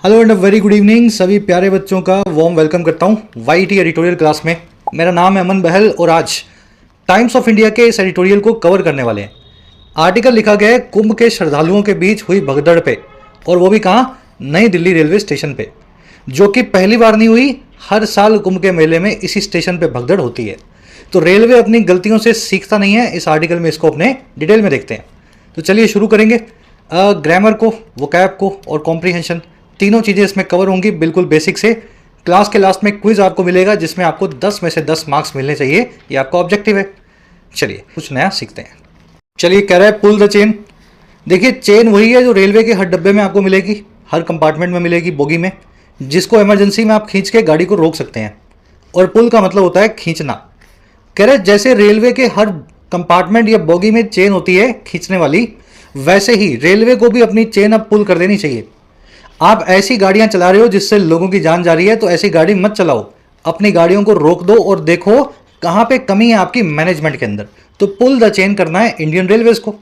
Hello and very good evening सभी प्यारे बच्चों का वार्म वेलकम करता हूं वाईटी एडिटोरियल क्लास में। मेरा नाम है अमन बहल और आज टाइम्स ऑफ इंडिया के इस एडिटोरियल को कवर करने वाले हैं। आर्टिकल लिखा गया है कुंभ के श्रद्धालुओं के बीच हुई भगदड़ पे, और वो भी कहाँ, नई दिल्ली रेलवे स्टेशन पे, जो कि पहली बार नहीं हुई। हर साल कुंभ के मेले में इसी स्टेशन पे भगदड़ होती है। तो रेलवे अपनी गलतियों से सीखता नहीं है। इस आर्टिकल में इसको अपने डिटेल में देखते हैं। तो चलिए शुरू करेंगे। ग्रामर को, वोकैब को और कॉम्प्रीहेंशन, तीनों चीज़ें इसमें कवर होंगी बिल्कुल बेसिक से। क्लास के लास्ट में क्विज आपको मिलेगा जिसमें आपको 10 में से 10 मार्क्स मिलने चाहिए। ये आपका ऑब्जेक्टिव है। चलिए कुछ नया सीखते हैं। चलिए कह रहा है पुल द चेन। देखिए चेन वही है जो रेलवे के हर डब्बे में आपको मिलेगी, हर कंपार्टमेंट में मिलेगी, बोगी में, जिसको इमरजेंसी में आप खींच के गाड़ी को रोक सकते हैं। और पुल का मतलब होता है खींचना। कह रहे जैसे रेलवे के हर कंपार्टमेंट या बोगी में चेन होती है खींचने वाली, वैसे ही रेलवे को भी अपनी चेन अब पुल कर देनी चाहिए। आप ऐसी गाड़ियां चला रहे हो जिससे लोगों की जान जा रही है, तो ऐसी गाड़ी मत चलाओ। अपनी गाड़ियों को रोक दो और देखो कहां पे कमी है आपकी मैनेजमेंट के अंदर। तो पुल द चेन करना है इंडियन रेलवेज को।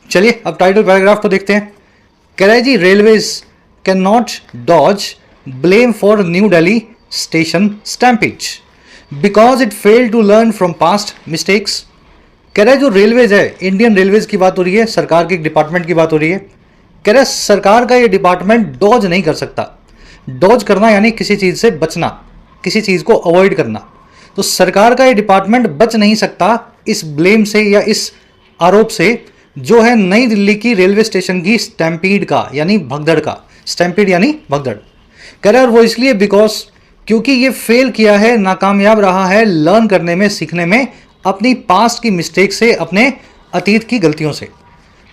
चलिए अब टाइटल पैराग्राफ को देखते हैं। कह रहा है जी railways can not dodge blame for New Delhi station stampede because it failed to learn from past mistakes. कह रहा है जो रेलवेज है, इंडियन रेलवेज की बात हो रही है, सरकार के एक डिपार्टमेंट की बात हो रही है। कह रहे सरकार का ये डिपार्टमेंट डॉज नहीं कर सकता। डॉज करना यानी किसी चीज़ से बचना, किसी चीज़ को अवॉइड करना। तो सरकार का ये डिपार्टमेंट बच नहीं सकता इस ब्लेम से या इस आरोप से जो है नई दिल्ली की रेलवे स्टेशन की स्टैम्पीड का, यानी भगदड़ का। स्टैम्पीड यानी भगदड़। कह रहे और वो इसलिए बिकॉज क्योंकि ये फेल किया है, नाकामयाब रहा है लर्न करने में, सीखने में, अपनी पास्ट की मिस्टेक से, अपने अतीत की गलतियों से।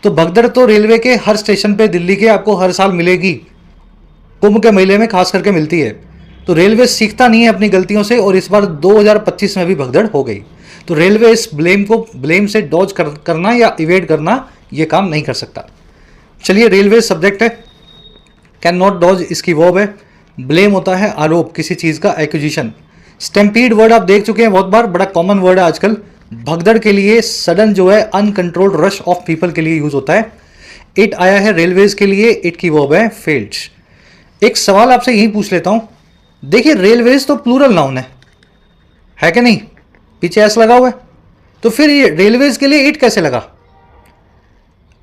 तो भगदड़ तो रेलवे के हर स्टेशन पे दिल्ली के आपको हर साल मिलेगी, कुंभ के मेले में खास करके मिलती है। तो रेलवे सीखता नहीं है अपनी गलतियों से, और इस बार 2025 में भी भगदड़ हो गई। तो रेलवे इस ब्लेम से डॉज करना या इवेड करना ये काम नहीं कर सकता। चलिए रेलवे सब्जेक्ट है, कैन नॉट डॉज इसकी वर्ब है। ब्लेम होता है आरोप, किसी चीज़ का एक्विजिशन। स्टैम्पीड वर्ड आप देख चुके हैं बहुत बार, बड़ा कॉमन वर्ड है आजकल। भगदड़ के लिए सडन जो है अनकंट्रोल्ड रश ऑफ पीपल के लिए यूज होता है। इट आया है रेलवेज के लिए, इट की वर्ब है फेल्ड। एक सवाल आपसे यही पूछ लेता हूं। देखिए रेलवेज तो प्लूरल नाउन है कि नहीं, पीछे एस लगा हुआ है, तो फिर ये रेलवेज के लिए इट कैसे लगा?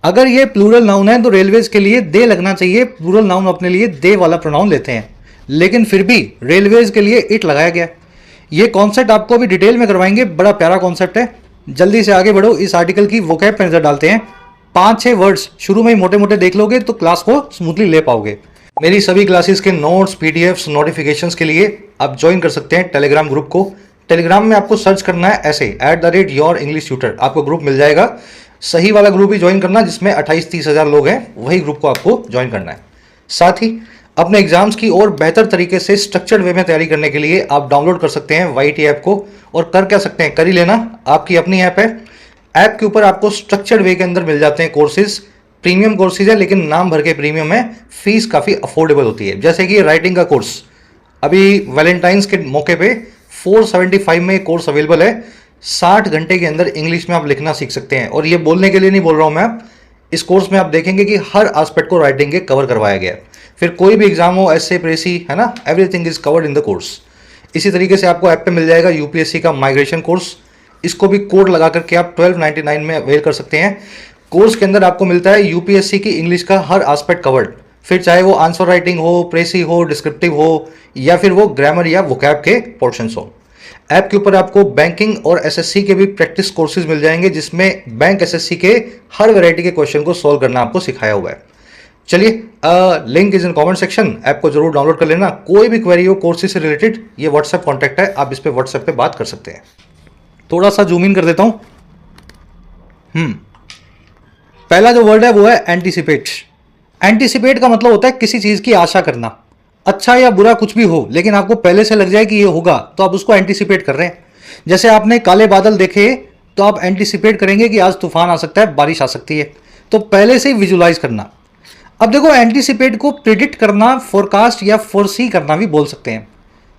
अगर ये प्लूरल नाउन है तो रेलवेज के लिए दे लगना चाहिए। प्लूरल नाउन अपने लिए दे वाला प्रोनाउन लेते हैं, लेकिन फिर भी रेलवेज के लिए इट लगाया गया। ये कॉन्सेप्ट आपको भी डिटेल में करवाएंगे, बड़ा प्यारा कॉन्सेप्ट है। जल्दी से आगे बढ़ो, इस आर्टिकल की वोकैब पे नजर डालते हैं। 5-6 वर्ड्स शुरू में ही मोटे मोटे देख लोगे तो क्लास को स्मूथली ले पाओगे। मेरी सभी क्लासेस के नोट्स, पीडीएफ्स, नोटिफिकेशंस के लिए आप ज्वाइन कर सकते हैं टेलीग्राम ग्रुप को। टेलीग्राम में आपको सर्च करना है ऐसे @YourEnglishTutor, आपको ग्रुप मिल जाएगा। सही वाला ग्रुप ही ज्वाइन करना जिसमें 28-30 हज़ार लोग हैं, वही ग्रुप को आपको ज्वाइन करना है। साथ ही अपने एग्जाम्स की और बेहतर तरीके से स्ट्रक्चर्ड वे में तैयारी करने के लिए आप डाउनलोड कर सकते हैं वाईटी ऐप को। और कर क्या सकते हैं, कर ही लेना, आपकी अपनी ऐप है। ऐप के ऊपर आपको स्ट्रक्चर्ड वे के अंदर मिल जाते हैं कोर्सेज। प्रीमियम कोर्सेज है लेकिन नाम भर के प्रीमियम है, फीस काफ़ी अफोर्डेबल होती है। जैसे कि राइटिंग का कोर्स अभी वैलेंटाइंस के मौके पे 475 में कोर्स अवेलेबल है। 60 घंटे के अंदर इंग्लिश में आप लिखना सीख सकते हैं। और ये बोलने के लिए नहीं बोल रहा हूँ मैं, इस कोर्स में आप देखेंगे कि हर एस्पेक्ट को राइटिंग के कवर करवाया गया है। फिर कोई भी एग्जाम हो, एसए, प्रेसी, है ना, everything is covered in the course. इसी तरीके से आपको ऐप पे मिल जाएगा यूपीएससी का माइग्रेशन कोर्स। इसको भी कोड लगा करके आप 1299 में अवेल कर सकते हैं। कोर्स के अंदर आपको मिलता है यूपीएससी की इंग्लिश का हर एस्पेक्ट कवर्ड, फिर चाहे वो आंसर राइटिंग हो, प्रेसी हो, डिस्क्रिप्टिव हो, या फिर वो ग्रामर या वोकैब के पोर्शंस हो। ऐप के ऊपर आपको बैंकिंग और एसएससी के भी प्रैक्टिस कोर्सेज मिल जाएंगे जिसमें बैंक एसएससी के हर वैरायटी के क्वेश्चन को सॉल्व करना आपको सिखाया हुआ है। चलिए link is in comment section, app को जरूर डाउनलोड कर लेना। कोई भी क्वेरी हो कोर्सेज से रिलेटेड, ये व्हाट्सएप कॉन्टैक्ट है, आप इस पे व्हाट्सएप पे बात कर सकते हैं। थोड़ा सा जूम इन कर देता हूं। पहला जो वर्ड है वो है एंटीसिपेट। एंटीसिपेट का मतलब होता है किसी चीज की आशा करना, अच्छा या बुरा कुछ भी हो, लेकिन आपको पहले से लग जाए कि ये होगा तो आप उसको एंटीसिपेट कर रहे हैं। जैसे आपने काले बादल देखे तो आप एंटीसिपेट करेंगे कि आज तूफान आ सकता है, बारिश आ सकती है, तो पहले से ही विजुलाइज करना। अब देखो एंटीसिपेट को प्रिडिक्ट करना, फोरकास्ट या फोरसी करना भी बोल सकते हैं।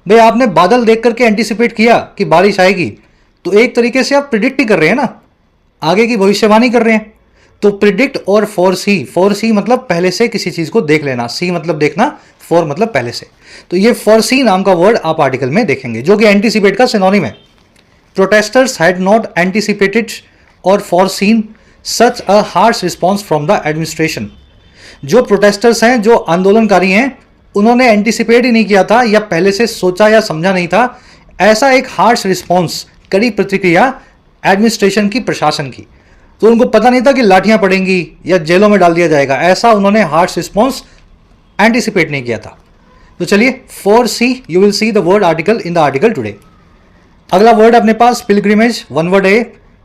भाई आपने बादल देख करके एंटीसिपेट किया कि बारिश आएगी, तो एक तरीके से आप प्रिडिक्ट ही कर रहे हैं ना, आगे की भविष्यवाणी कर रहे हैं। तो प्रिडिक्ट और फोर सी मतलब पहले से किसी चीज को देख लेना, सी मतलब देखना, फॉर मतलब पहले से। तो ये फोर सी नाम का वर्ड आप आर्टिकल में देखेंगे जो कि एंटीसिपेट का सिनोनिम है। प्रोटेस्टर्स हैड नॉट एंटीसिपेटेड और foreseen such a harsh response from the administration. जो प्रोटेस्टर्स हैं, जो आंदोलनकारी हैं, उन्होंने एंटीसिपेट ही नहीं किया था या पहले से सोचा या समझा नहीं था ऐसा एक हार्श रिस्पॉन्स, कड़ी प्रतिक्रिया एडमिनिस्ट्रेशन की, प्रशासन की। तो उनको पता नहीं था कि लाठियां पड़ेंगी या जेलों में डाल दिया जाएगा, ऐसा उन्होंने हार्श रिस्पॉन्स एंटीसिपेट नहीं किया था। तो चलिए, for see you will see the word article in the article today. अगला वर्ड अपने पास पिलग्रिमेज, वन वर्ड है,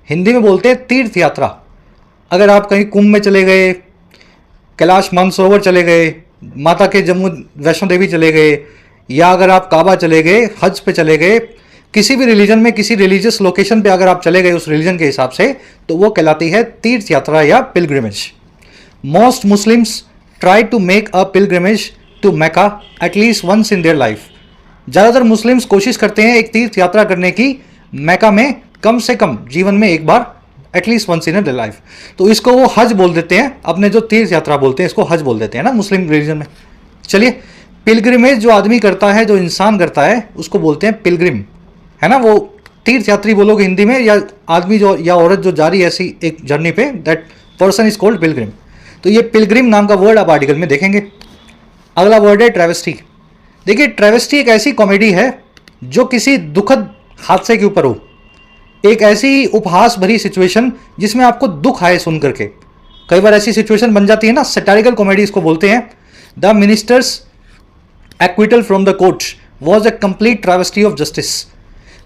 हिंदी में बोलते हैं तीर्थ यात्रा। अगर आप कहीं कुंभ में चले गए, कैलाश मानसरोवर चले गए, माता के जम्मू वैष्णो देवी चले गए, या अगर आप काबा चले गए, हज पे चले गए, किसी भी रिलीजन में किसी रिलीजियस लोकेशन पे अगर आप चले गए उस रिलीजन के हिसाब से, तो वो कहलाती है तीर्थ यात्रा या pilgrimage. Most Muslims try to make a pilgrimage to Mecca at least once in their life. ज़्यादातर मुस्लिम्स कोशिश करते हैं एक तीर्थ यात्रा करने की मैका में कम से कम जीवन में एक बार, at least once in their life. तो इसको वो हज बोल देते हैं, अपने जो तीर्थ यात्रा बोलते हैं इसको हज बोल देते हैं ना मुस्लिम रिलीजन में। चलिए, पिलग्रिमेज जो आदमी करता है, जो इंसान करता है, उसको बोलते हैं पिलग्रिम, है ना। वो तीर्थ यात्री बोलोगे हिंदी में, या आदमी जो या औरत जो जा रही है ऐसी एक जर्नी पे, that person is called Pilgrim. तो ये पिलग्रिम नाम का वर्ड आप आर्टिकल में देखेंगे। अगला वर्ड है ट्रेवेस्टी। देखिए, ट्रेवेस्टी एक ऐसी कॉमेडी है जो किसी दुखद हादसे के ऊपर हो, एक ऐसी उपहास भरी सिचुएशन जिसमें आपको दुख आए सुन करके। कई बार ऐसी सिचुएशन बन जाती है ना, सैटारिकल कॉमेडी इसको बोलते हैं। The ministers acquittal from the court was a complete travesty of justice.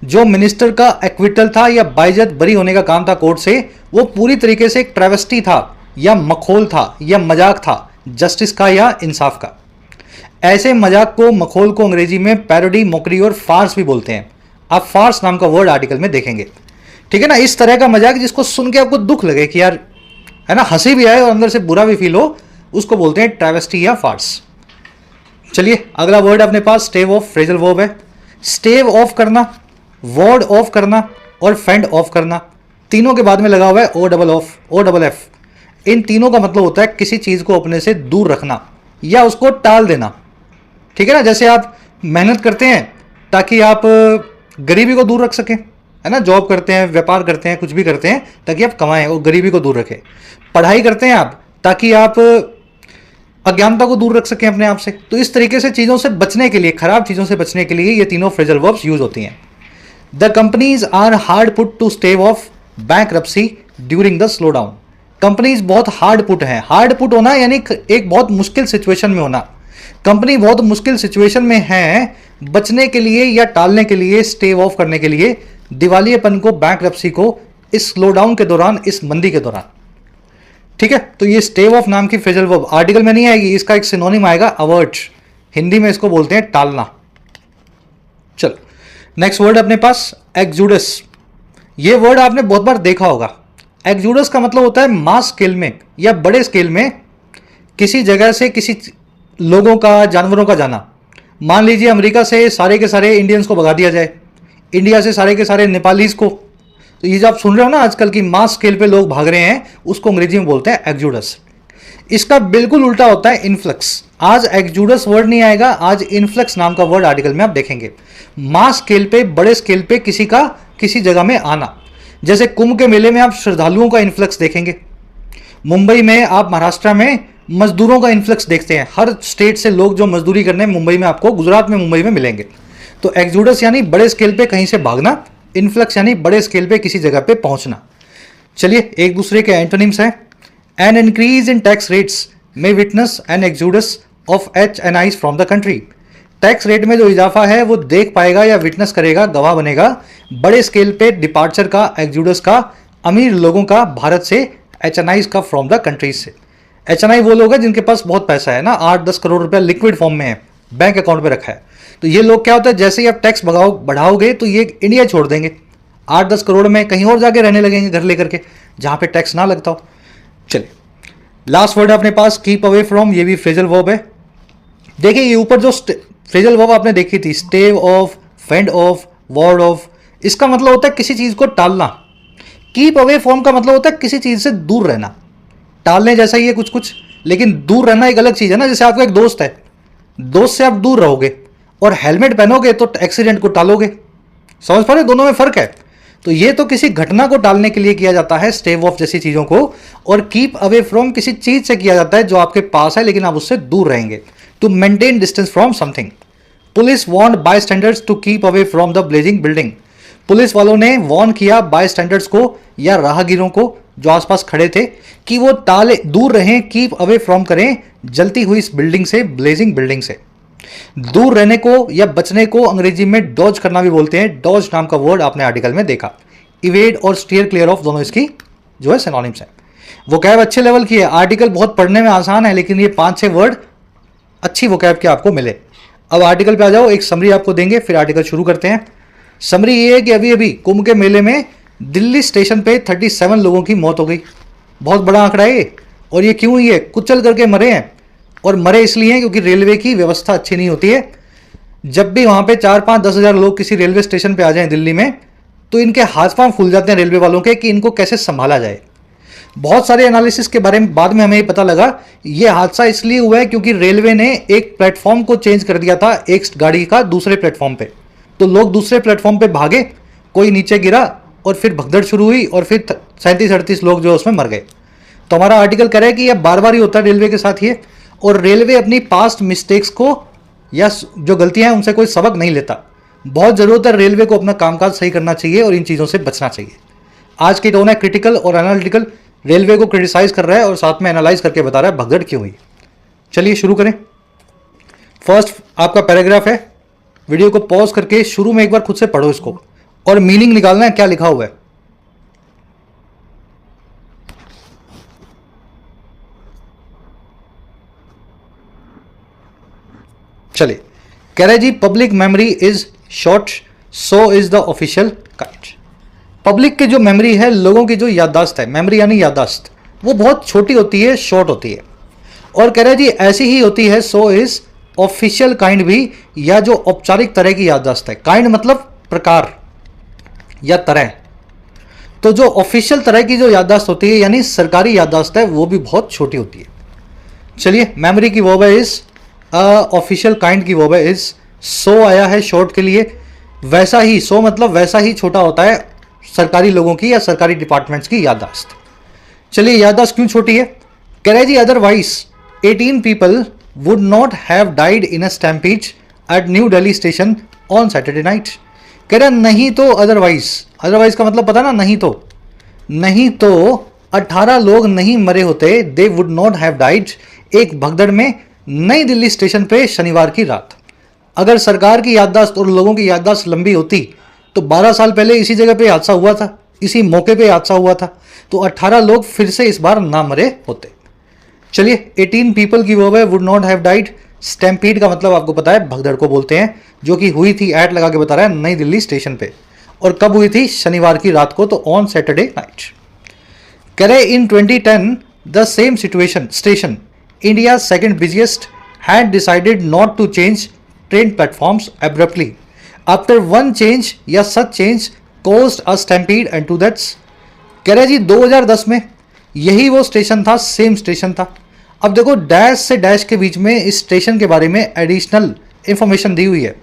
जो मिनिस्टर का एक्विटल था या बाइज्जत बरी होने का काम था कोर्ट से, वो पूरी तरीके से एक ट्रेवेस्टी था या मखौल था या मजाक था जस्टिस का या इंसाफ का। ऐसे मजाक को, मखौल को अंग्रेजी में पैरोडी, मोकरी और फार्स भी बोलते हैं। आप फार्स नाम का वर्ड आर्टिकल में देखेंगे, ठीक है ना। इस तरह का मजाक जिसको सुन के आपको दुख लगे कि यार, है ना, हंसी भी आए और अंदर से बुरा भी फील हो, उसको बोलते हैं ट्रेवेस्टी या फार्स। चलिए, अगला वर्ड अपने पास स्टेव ऑफ, फ्रेजल वर्ब है। स्टेव ऑफ करना, वॉर्ड ऑफ करना और फेंड ऑफ करना, तीनों के बाद में लगा हुआ है O double off, O double F. इन तीनों का मतलब होता है किसी चीज को अपने से दूर रखना या उसको टाल देना, ठीक है ना। जैसे आप मेहनत करते हैं ताकि आप गरीबी को दूर रख सकें, है ना। जॉब करते हैं, व्यापार करते हैं, कुछ भी करते हैं ताकि आप कमाएं और गरीबी को दूर रखें। पढ़ाई करते हैं आप ताकि आप अज्ञानता को दूर रख सकें अपने आप से। तो इस तरीके से चीज़ों से बचने के लिए, खराब चीज़ों से बचने के लिए ये तीनों फ्रेजल वर्ब्स यूज होती हैं। The companies are hard put to stave off bankruptcy during the slowdown. Companies बहुत हार्ड पुट हैं। हार्ड पुट होना यानी एक बहुत मुश्किल सिचुएशन में होना। कंपनी बहुत मुश्किल सिचुएशन में है, बचने के लिए या टालने के लिए, स्टेव ऑफ करने के लिए दिवालियेपन को, बैंकरप्सी को, इस स्लो डाउन के दौरान, इस मंदी के दौरान, ठीक है। तो ये स्टेव ऑफ नाम की फ्रेजल वर्ब आर्टिकल में नहीं आएगी, इसका एक सिनोनिम आएगा अवर्ट। हिंदी में इसको बोलते हैं टालना। चलो, नेक्स्ट वर्ड अपने पास एक्सोडस। ये वर्ड आपने बहुत बार देखा होगा। एक्सोडस का मतलब होता है मास स्केल में या बड़े स्केल में किसी जगह से किसी लोगों का, जानवरों का जाना। मान लीजिए अमेरिका से सारे के सारे इंडियंस को भगा दिया जाए, इंडिया से सारे के सारे नेपालीज को। तो ये जो आप सुन रहे हो ना आजकल की मास स्केल पे लोग भाग रहे हैं, उसको अंग्रेजी में बोलते हैं एक्सोडस। इसका बिल्कुल उल्टा होता है इन्फ्लक्स। आज एक्सोडस वर्ड नहीं आएगा, आज इन्फ्लक्स नाम का वर्ड आर्टिकल में आप देखेंगे। मास स्केल पे, बड़े स्केल पे किसी का किसी जगह में आना। जैसे कुंभ के मेले में आप श्रद्धालुओं का इन्फ्लक्स देखेंगे, मुंबई में आप, महाराष्ट्र में मजदूरों का इन्फ्लक्स देखते हैं। हर स्टेट से लोग जो मजदूरी करने मुंबई में आपको, गुजरात में, मुंबई में मिलेंगे। तो एक्सोडस यानी बड़े स्केल पे कहीं से भागना, इन्फ्लक्स यानी बड़े स्केल पे किसी जगह पे पहुंचना। चलिए, एक दूसरे के एंटोनिम्स हैं। An increase in tax rates में witness an exodus of HNIs from the country. Tax rate में जो इजाफा है वो देख पाएगा या विटनेस करेगा, गवाह बनेगा बड़े स्केल पे डिपार्चर का, एक्सोडस का, अमीर लोगों का भारत से, HNIs का फ्रॉम द कंट्रीज से। HNI वो लोग हैं जिनके पास बहुत पैसा है ना, 8-10 करोड़ रुपया लिक्विड फॉर्म में है, बैंक अकाउंट में रखा है। तो ये लोग क्या होता है, जैसे ही आप टैक्स बढ़ाओगे तो ये इंडिया छोड़ देंगे, 8-10 करोड़ में कहीं और जाके रहने लगेंगे घर लेकर के, जहां पे टैक्स ना लगता हो। चलिए, लास्ट वर्ड अपने पास कीप अवे फ्रॉम। ये भी फ्रेजल वर्ब है। देखिए, ये ऊपर जो फ्रेजल वर्ब आपने देखी थी, stave off, fend off, ward off, इसका मतलब होता है किसी चीज को टालना। कीप अवे फ्रॉम का मतलब होता है किसी चीज से दूर रहना, टालने जैसा ही है कुछ कुछ, लेकिन दूर रहना एक अलग चीज़ है ना। जैसे आपका एक दोस्त है, दोस्त से आप दूर रहोगे और हेलमेट पहनोगे तो एक्सीडेंट को टालोगे। समझ पा रहे हो, दोनों में फर्क है। तो ये तो किसी घटना को टालने के लिए किया जाता है, स्टेव ऑफ जैसी चीज़ों को, और कीप अवे फ्रॉम किसी चीज़ से किया जाता है जो आपके पास है लेकिन आप उससे दूर रहेंगे, to maintain distance from something. Police warn bystanders to keep away from the blazing building. Police वालों ने वार्न किया बाय स्टैंडर्ड्स को या राहगीरों को जो आसपास खड़े थे कि वो टाले, दूर रहें, कीप अवे फ्रॉम करें जलती हुई इस बिल्डिंग से, ब्लेजिंग बिल्डिंग से। दूर रहने को या बचने को अंग्रेजी में डॉज करना भी बोलते हैं। डॉज नाम का वर्ड आपने आर्टिकल में देखा। इवेड और स्टीयर क्लियर ऑफ दोनों इसकी जो है सिनोनिम्स है। वोकैब अच्छे लेवल की है, आर्टिकल बहुत पढ़ने में आसान है, लेकिन ये 5-6 वर्ड अच्छी वोकैब के आपको मिले। अब आर्टिकल पे आ जाओ, एक समरी आपको देंगे, फिर आर्टिकल शुरू करते हैं। समरी ये है कि अभी अभी कुंभ के मेले में दिल्ली स्टेशन पे 37 लोगों की मौत हो गई। बहुत बड़ा आंकड़ा है ये। और ये क्यों हुई है? कुचल करके मरे हैं, और मरे इसलिए हैं क्योंकि रेलवे की व्यवस्था अच्छी नहीं होती है। जब भी वहां पे 4-5-10 हज़ार लोग किसी रेलवे स्टेशन पे आ जाएं दिल्ली में, तो इनके हाथ पांव फूल जाते हैं रेलवे वालों के कि इनको कैसे संभाला जाए। बहुत सारे एनालिसिस के बारे में बाद में हमें ये पता लगा, ये हादसा इसलिए हुआ है क्योंकि रेलवे ने एक प्लेटफॉर्म को चेंज कर दिया था एक गाड़ी का दूसरे प्लेटफॉर्म पे। तो लोग दूसरे प्लेटफॉर्म पे भागे, कोई नीचे गिरा और फिर भगदड़ शुरू हुई और फिर 37-38 लोग जो उसमें मर गए। तो हमारा आर्टिकल कह रहा है कि यह बार बार ही होता है रेलवे के साथ ये, और रेलवे अपनी पास्ट मिस्टेक्स को या जो गलतियां हैं उनसे कोई सबक नहीं लेता। बहुत ज़रूरत है रेलवे को अपना कामकाज सही करना चाहिए और इन चीज़ों से बचना चाहिए। आज की टोन है क्रिटिकल और एनालिटिकल, रेलवे को क्रिटिसाइज कर रहा है और साथ में एनालाइज करके बता रहा है भगदड़ क्यों हुई। चलिए शुरू करें। फर्स्ट आपका पैराग्राफ है, वीडियो को पॉज करके शुरू में एक बार खुद से पढ़ो इसको और मीनिंग निकालना है क्या लिखा हुआ है। चलिए, कह रहे जी public memory is short, so is the official kind. Public की जो मेमोरी है, लोगों की जो याददाश्त है, मेमोरी यानी याददाश्त, वो बहुत छोटी होती है, शॉर्ट होती है। और कह रहे जी ऐसी ही होती है सो इज ऑफिशियल काइंड भी, या जो औपचारिक तरह की याददाश्त है। काइंड मतलब प्रकार या तरह। तो जो ऑफिशियल तरह की जो याददाश्त होती है यानी सरकारी याददाश्त है, वो भी बहुत छोटी होती है। चलिए, मेमोरी की वर्ब है इज, ऑफिशियल काइंड की वर्ब है इज, सो आया है शॉर्ट के लिए। वैसा ही, सो मतलब वैसा ही छोटा होता है सरकारी लोगों की या सरकारी डिपार्टमेंट्स की याददाश्त। चलिए, याददाश्त क्यों छोटी है? कह रहे जी otherwise 18 people would not have died in a stampede at New Delhi station on Saturday night. कह रहे नहीं तो अदरवाइज, अदरवाइज का मतलब पता ना, नहीं तो, नहीं तो 18 लोग नहीं मरे होते, they would not have died, एक भगदड़ में नई दिल्ली स्टेशन पे शनिवार की रात। अगर सरकार की याददाश्त और लोगों की याददाश्त लंबी होती तो 12 साल पहले इसी जगह पे हादसा हुआ था, इसी मौके पे हादसा हुआ था, तो 18 लोग फिर से इस बार ना मरे होते। चलिए, 18 पीपल की वर्ब है would not have died. Stampede का मतलब आपको पता है भगदड़ को बोलते हैं, जो कि हुई थी, एट लगा के बता रहा है, नई दिल्ली स्टेशन पे। और कब हुई थी? शनिवार की रात को, तो ऑन सैटरडे नाइट। कह रहे in 2010 the same situation station, India second busiest, had decided not to change train platforms abruptly after one change या such change caused a stampede and two deaths. कह रहे जी 2010 में यही वो स्टेशन था, same station था। अब देखो, डैश से डैश के बीच में इस स्टेशन के बारे में एडिशनल इंफॉर्मेशन दी हुई है।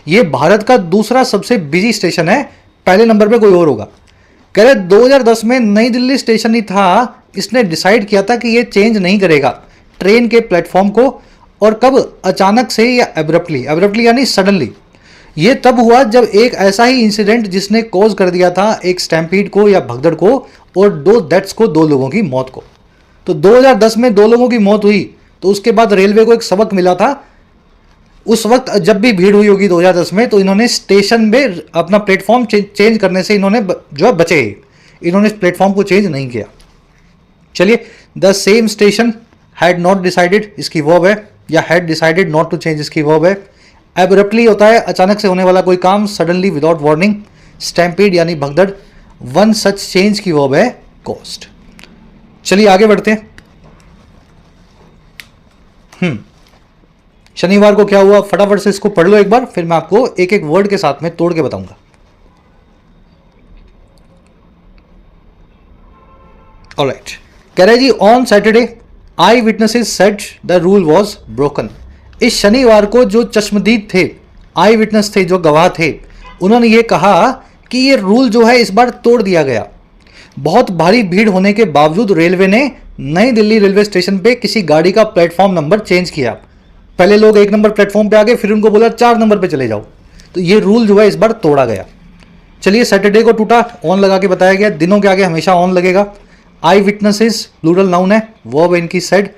ये भारत का दूसरा सबसे बिजी स्टेशन है, पहले नंबर पे कोई और होगा। कह रहे 2010 में नई दिल्ली स्टेशन ही था, इसने डिसाइड किया था कि ये चेंज नहीं करेगा ट्रेन के प्लेटफॉर्म को। और कब? अचानक से या एब्रप्टली, एब्रप्टली यानी सडनली। ये तब हुआ जब एक ऐसा ही इंसिडेंट जिसने कॉज कर दिया था एक स्टैम्पीड को या भगदड़ को और 2 डेथ्स को, 2 लोगों की मौत को। तो 2010 में 2 लोगों की मौत हुई, तो उसके बाद रेलवे को एक सबक मिला था। उस वक्त जब भी भीड़ हुई होगी 2010 में, तो इन्होंने स्टेशन में अपना प्लेटफॉर्म चेंज करने से इन्होंने जो है बचे, इन्होंने प्लेटफॉर्म को चेंज नहीं किया। चलिए, the same station had not decided, इसकी वर्ब है, या had decided not to change, इसकी वर्ब है। एब्रप्टली होता है अचानक से होने वाला कोई काम, सडनली विदाउट वार्निंग। स्टैम्पीड यानी भगदड़। वन सच चेंज की वर्ब है कॉस्ट। चलिए आगे बढ़ते हैं। शनिवार को क्या हुआ, फटाफट से इसको पढ़ लो एक बार, फिर मैं आपको एक एक वर्ड के साथ में तोड़ के बताऊंगा। ऑलराइट, कह रहे जी on Saturday I witnesses said the rule was broken. इस शनिवार को जो चश्मदीद थे, आई विटनेस थे, जो गवाह थे, उन्होंने ये कहा कि ये रूल जो है इस बार तोड़ दिया गया। बहुत भारी भीड़ होने के बावजूद रेलवे ने नई दिल्ली रेलवे स्टेशन पे किसी गाड़ी का प्लेटफॉर्म नंबर चेंज किया। पहले लोग 1 नंबर प्लेटफॉर्म पे आ गए, फिर उनको बोला 4 नंबर पे चले जाओ। तो ये रूल जो है इस बार तोड़ा गया। चलिए, सैटरडे को टूटा, ऑन लगा के बताया गया, दिनों के आगे हमेशा ऑन लगेगा। आई विटनेसेस प्लूरल नाउन है, वर्ब इनकी सेड,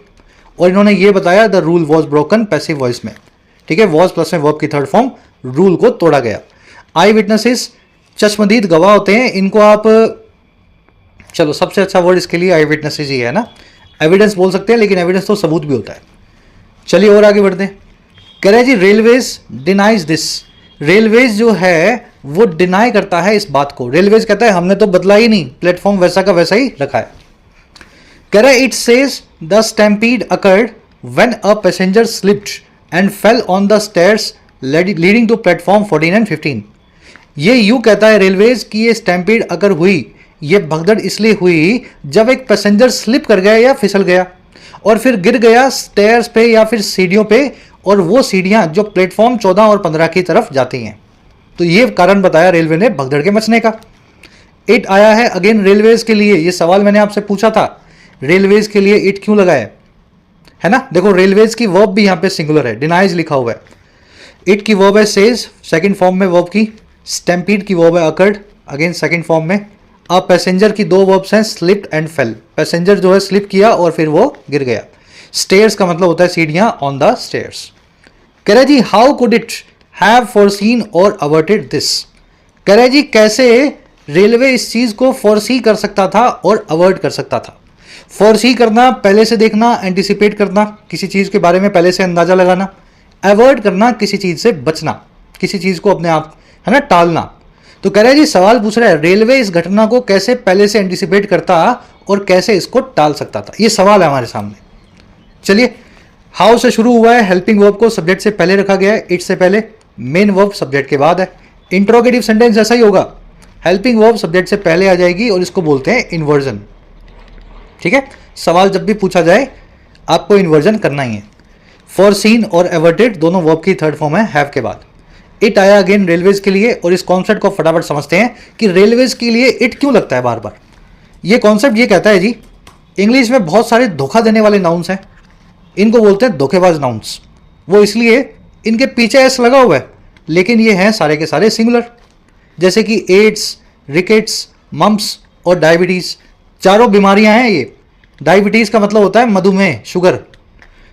और इन्होंने ये बताया the rule was broken passive voice में। ठीक है, वॉज प्लस में वर्ब की थर्ड फॉर्म, रूल को तोड़ा गया। आई विटनेसेस चश्मदीद गवाह होते हैं, इनको आप, चलो सबसे अच्छा वर्ड इसके लिए आई विटनेसेस ही है ना, एविडेंस बोल सकते हैं, लेकिन एविडेंस तो सबूत भी होता है। चलिए और आगे बढ़ते हैं। कह रहे हैं जी रेलवेज डिनाइज दिस। रेलवेज जो है वो डिनाई करता है इस बात को। रेलवेज कहता है हमने तो बदला ही नहीं, प्लेटफॉर्म वैसा का वैसा ही रखा है। कह रहा है it says the stampede occurred when a passenger slipped and fell on the stairs leading to platform 14 and 15। ये यूं कहता है रेलवेज कि ये स्टैम्पीड अगर हुई, ये भगदड़ इसलिए हुई जब एक पैसेंजर स्लिप कर गया या फिसल गया और फिर गिर गया स्टेयर्स पे या फिर सीढ़ियों पे, और वो सीढ़ियां जो प्लेटफॉर्म 14 और 15 की तरफ जाती हैं। तो ये कारण बताया रेलवे ने भगदड़ के मचने का। इट आया है अगेन रेलवेज के लिए। ये सवाल मैंने आपसे पूछा था, रेलवेज के लिए इट क्यों लगाया है ना। देखो रेलवेज की वर्ब भी यहां पे सिंगुलर है, डिनाइज लिखा हुआ है। इट की वर्ब है सेज, सेकंड फॉर्म में वर्ब की। स्टैम्पीड की वर्ब है अकर्ड, अगेन सेकंड फॉर्म में। अब पैसेंजर की 2 वर्ब्स हैं, स्लिप्ड एंड फेल। पैसेंजर जो है स्लिप किया और फिर वो गिर गया। स्टेयर्स का मतलब होता है सीढ़ियां, ऑन द स्टेयर्स। कह रहे जी how could it have foreseen or averted this. कह रहे जी कैसे रेलवे इस चीज को फोरसी कर सकता था और अवर्ट कर सकता था। फोरसी करना, पहले से देखना, एंटिसिपेट करना, किसी चीज के बारे में पहले से अंदाजा लगाना। अवॉइड करना, किसी चीज से बचना, किसी चीज को अपने आप, है ना, टालना। तो कह रहे जी सवाल पूछ रहा है रेलवे इस घटना को कैसे पहले से एंटिसिपेट करता और कैसे इसको टाल सकता था। ये सवाल है हमारे सामने। चलिए, हाउ से शुरू हुआ है, हेल्पिंग वर्ब को सब्जेक्ट से पहले रखा गया है, इट से पहले, मेन वर्ब सब्जेक्ट के बाद है। इंट्रोगेटिव सेंटेंस ऐसा ही होगा, हेल्पिंग वर्ब सब्जेक्ट से पहले आ जाएगी और इसको बोलते हैं इन्वर्जन। ठीक है, सवाल जब भी पूछा जाए आपको इन्वर्जन करना ही है। फोरसीन और एवर्टेड दोनों वर्ब की थर्ड फॉर्म है हैव के बाद। इट आया अगेन रेलवेज के लिए, और इस कॉन्सेप्ट को फटाफट समझते हैं कि रेलवेज के लिए इट क्यों लगता है बार बार। ये कॉन्सेप्ट ये कहता है जी, इंग्लिश में बहुत सारे धोखा देने वाले नाउन्स हैं, इनको बोलते हैं धोखेबाज नाउन्स। वो इसलिए इनके पीछे एस लगा हुआ है, लेकिन ये हैं सारे के सारे सिंगुलर। जैसे कि एड्स, रिकेट्स, मम्प्स और डायबिटीज, चारों बीमारियां हैं ये। डायबिटीज का मतलब होता है मधुमेह, शुगर।